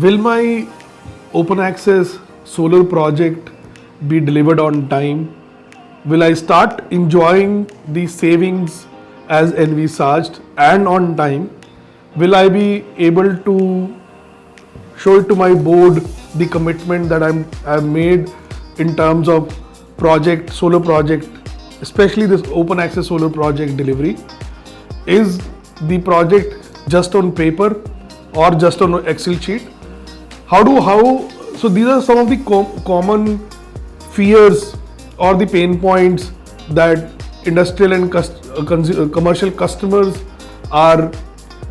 Will my open access solar project be delivered on time? Will I start enjoying the savings as envisaged and on time? Will I be able to show it to my board the commitment that I've made in terms of solar project, especially this open access solar project delivery? Is the project just on paper or just on an Excel sheet? So these are some of the common fears or the pain points that industrial and commercial customers are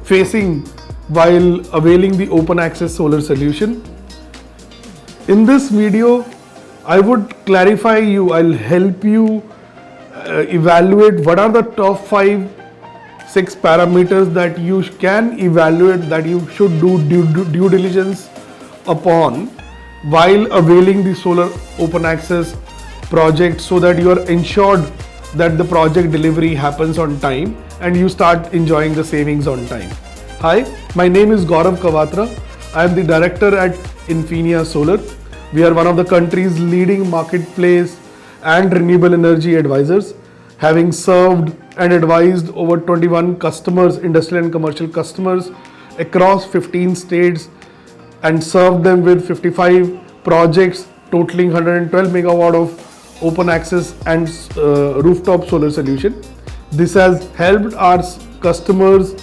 facing while availing the open access solar solution. In this video, I would clarify I'll help you evaluate what are the top 5-6 parameters that you can evaluate, that you should do due diligence upon while availing the solar open access project, so that you are ensured that the project delivery happens on time and you start enjoying the savings on time. Hi, my name is Gaurav Kawatra. I am the director at Infinia Solar. We are one of the country's leading marketplace and renewable energy advisors, having served and advised over 21 customers, industrial and commercial customers across 15 states, and served them with 55 projects totaling 112 megawatt of open access and rooftop solar solution. This has helped our customers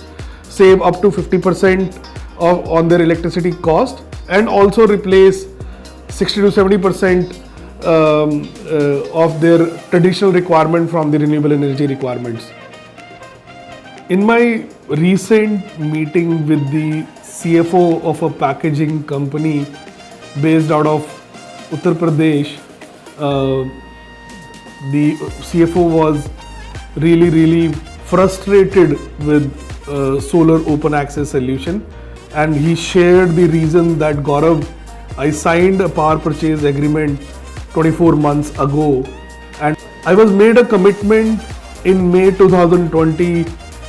save up to 50% on their electricity cost and also replace 60 to 70% of their traditional requirement from the renewable energy requirements. In my recent meeting with the CFO of a packaging company based out of Uttar Pradesh, the CFO was really frustrated with solar open access solution, and he shared the reason that, Gaurav, I signed a power purchase agreement 24 months ago and I was made a commitment in May 2020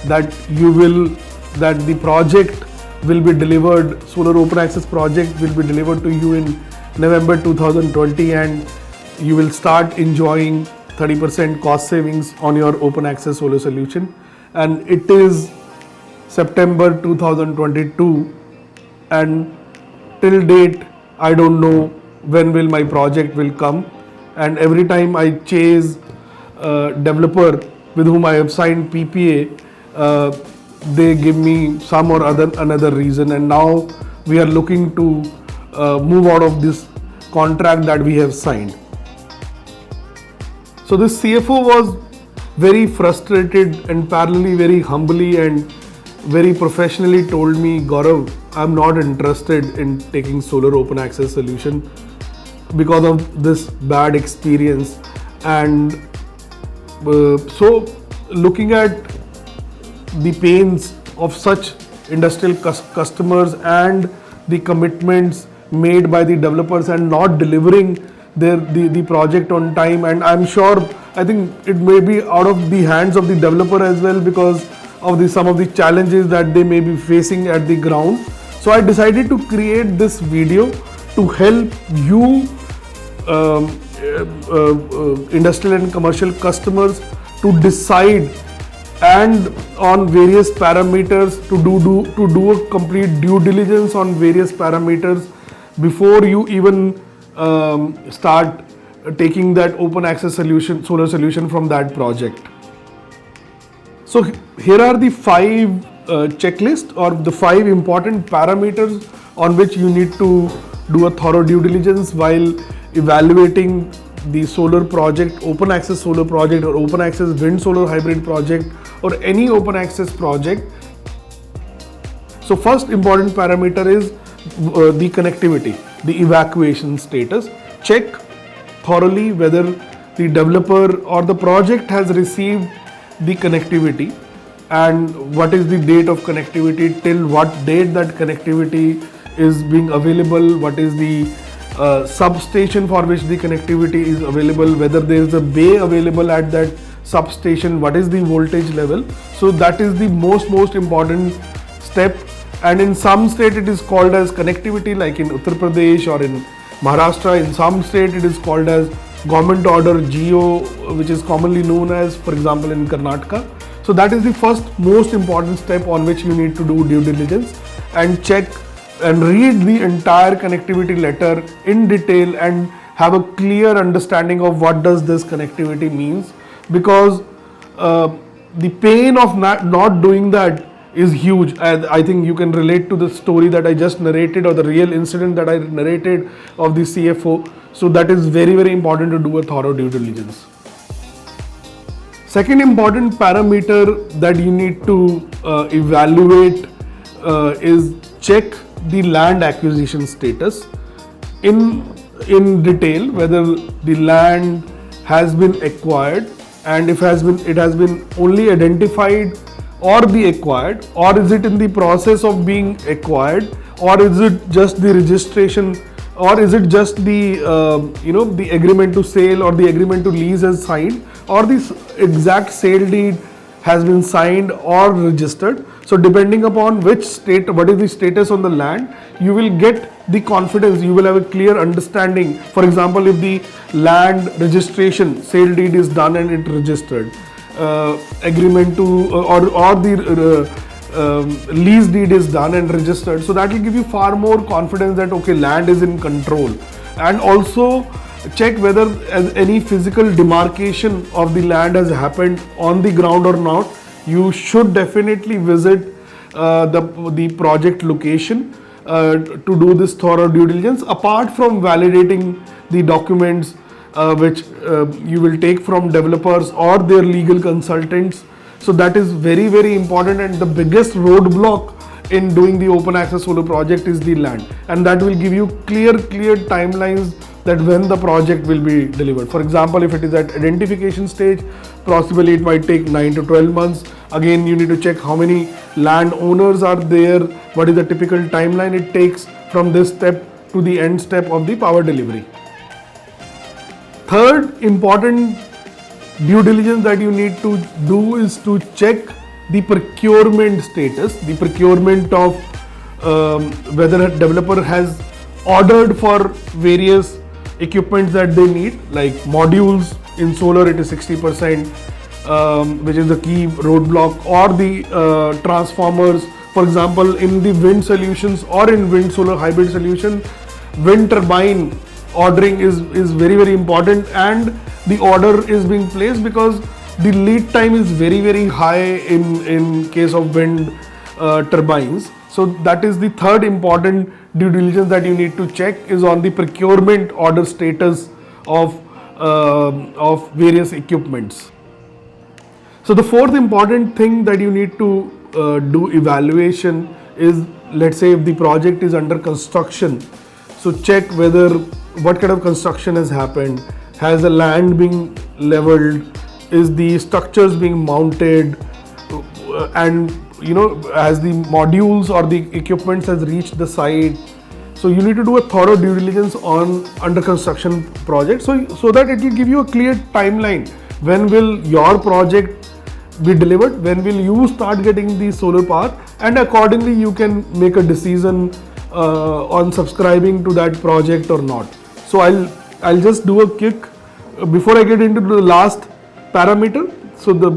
that the project will be delivered, solar open access project will be delivered to you in November 2020, and you will start enjoying 30% cost savings on your open access solar solution. And it is September 2022 and till date I don't know when will my project will come, and every time I chase a developer with whom I have signed PPA, they give me some or another reason, and now we are looking to move out of this contract that we have signed. So this CFO was very frustrated and parallelly very humbly and very professionally told me, Gaurav, I'm not interested in taking solar open access solution because of this bad experience. And so looking at the pains of such industrial customers and the commitments made by the developers and not delivering the project on time, and I'm sure, I think it may be out of the hands of the developer as well because of some of the challenges that they may be facing at the ground. So I decided to create this video to help you industrial and commercial customers to decide and on various parameters to do a complete due diligence on various parameters before you even start taking that open access solar solution from that project. So here are the 5 checklist or the 5 important parameters on which you need to do a thorough due diligence while evaluating the solar project, open access solar project or open access wind solar hybrid project or any open access project. So first important parameter is the connectivity, the evacuation status. Check thoroughly whether the developer or the project has received the connectivity and what is the date of connectivity, till what date that connectivity is being available, what is the substation for which the connectivity is available, whether there is a bay available at that substation, what is the voltage level. So that is the most important step and in some state it is called as connectivity, like in Uttar Pradesh or in Maharashtra. In some state it is called as government order GO, which is commonly known as, for example, in Karnataka. So that is the first most important step on which you need to do due diligence and check and read the entire connectivity letter in detail and have a clear understanding of what does this connectivity means, because the pain of not doing that is huge. And I think you can relate to the story that I just narrated, or the real incident that I narrated of the CFO. So that is very, very important to do a thorough due diligence. Second important parameter that you need to evaluate is check the land acquisition status in detail, whether the land has been acquired, and if it has been only identified or be acquired, or is it in the process of being acquired, or is it just the registration, or is it just the the agreement to sale or the agreement to lease is signed, or this exact sale deed has been signed or registered. So depending upon which state, what is the status on the land, you will get the confidence, you will have a clear understanding. For example, if the land registration, sale deed is done and it registered, agreement to or the lease deed is done and registered, so that will give you far more confidence that okay, land is in control. And also check whether any physical demarcation of the land has happened on the ground or not. You should definitely visit the project location to do this thorough due diligence, apart from validating the documents which you will take from developers or their legal consultants. So that is very, very important, and the biggest roadblock in doing the open access solar project is the land, and that will give you clear timelines that when the project will be delivered. For example, if it is at identification stage, possibly it might take 9 to 12 months. Again, you need to check how many land owners are there, what is the typical timeline it takes from this step to the end step of the power delivery. Third important due diligence that you need to do is to check the procurement status, the procurement of whether a developer has ordered for various equipments that they need, like modules. In solar it is 60%, which is the key roadblock, or the transformers. For example, in the wind solutions or in wind solar hybrid solution, wind turbine ordering is very, very important, and the order is being placed because the lead time is very, very high in case of wind turbines. So that is the third important due diligence that you need to check, is on the procurement order status of various equipments. So the fourth important thing that you need to do evaluation is, let's say if the project is under construction, so check whether what kind of construction has happened. Has the land being leveled? Is the structures being mounted? And as the modules or the equipments has reached the site. So you need to do a thorough due diligence on under construction project, so that it will give you a clear timeline. When will your project be delivered? When will you start getting the solar power? And accordingly you can make a decision on subscribing to that project or not. So I'll just do a quick, before I get into the last parameter,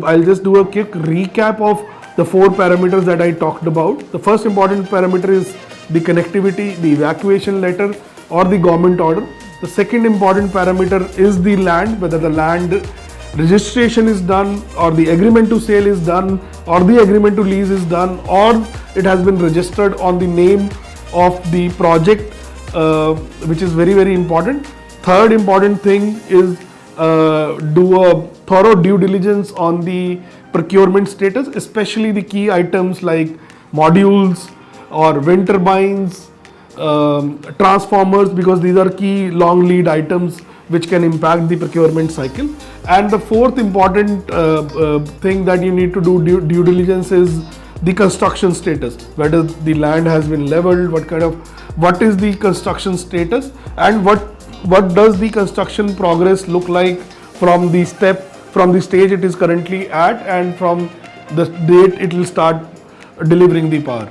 I'll just do a quick recap of the 4 parameters that I talked about. The first important parameter is the connectivity, the evacuation letter or the government order. The second important parameter is the land, whether the land registration is done, or the agreement to sale is done, or the agreement to lease is done, or it has been registered on the name of the project, which is very, very important. Third important thing is do a thorough due diligence on the procurement status, especially the key items like modules or wind turbines, transformers, because these are key long lead items which can impact the procurement cycle. And the fourth important thing that you need to do due diligence is the construction status, whether the land has been leveled, what is the construction status, and what does the construction progress look like from the stage it is currently at, and from the date it will start delivering the power.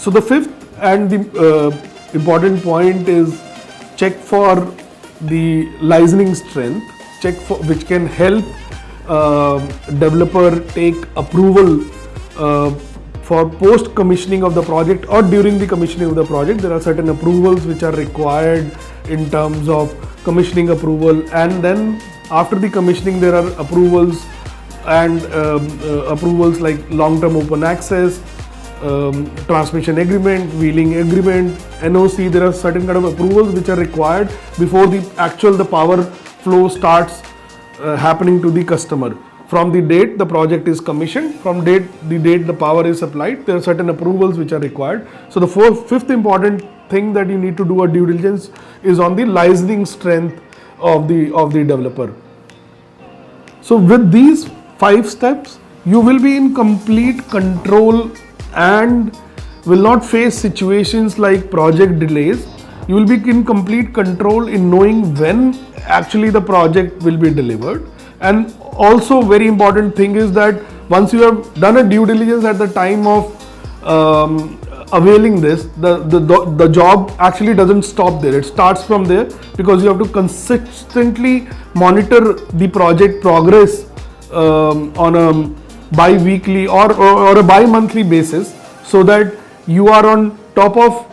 So the fifth and the important point is check for the liasoning strength, check for which can help developer take approval for post commissioning of the project or during the commissioning of the project. There are certain approvals which are required in terms of commissioning approval, and then after the commissioning there are approvals and approvals like long-term open access, transmission agreement, wheeling agreement, NOC. There are certain kind of approvals which are required before the power flow starts happening to the customer. From the date the project is commissioned, from the date the power is supplied, there are certain approvals which are required. So the fifth important thing that you need to do a due diligence is on the liasoning strength of the developer. So with these 5 steps, you will be in complete control and will not face situations like project delays. You will be in complete control in knowing when actually the project will be delivered. And also very important thing is that once you have done a due diligence at the time of availing this, the job actually doesn't stop there. It starts from there, because you have to consistently monitor the project progress on a bi-weekly or a bi-monthly basis, so that you are on top of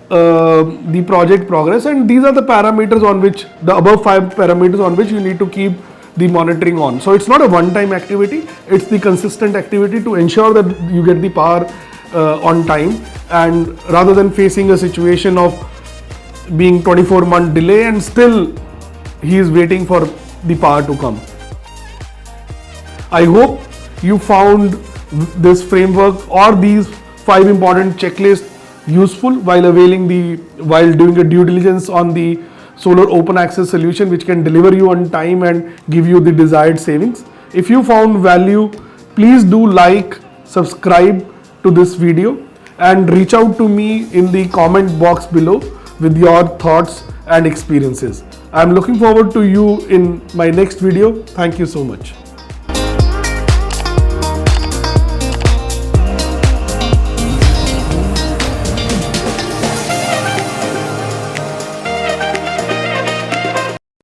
the project progress. And these are the parameters on which, the above 5 parameters on which you need to keep the monitoring on. So it's not a one-time activity, it's the consistent activity to ensure that you get the power on time, and rather than facing a situation of being 24-month delay and still he is waiting for the power to come. I hope you found this framework or these 5 important checklists useful while doing a due diligence on the solar open access solution, which can deliver you on time and give you the desired savings. If you found value, please do like, subscribe to this video, and reach out to me in the comment box below with your thoughts and experiences. I am looking forward to you in my next video. Thank you so much.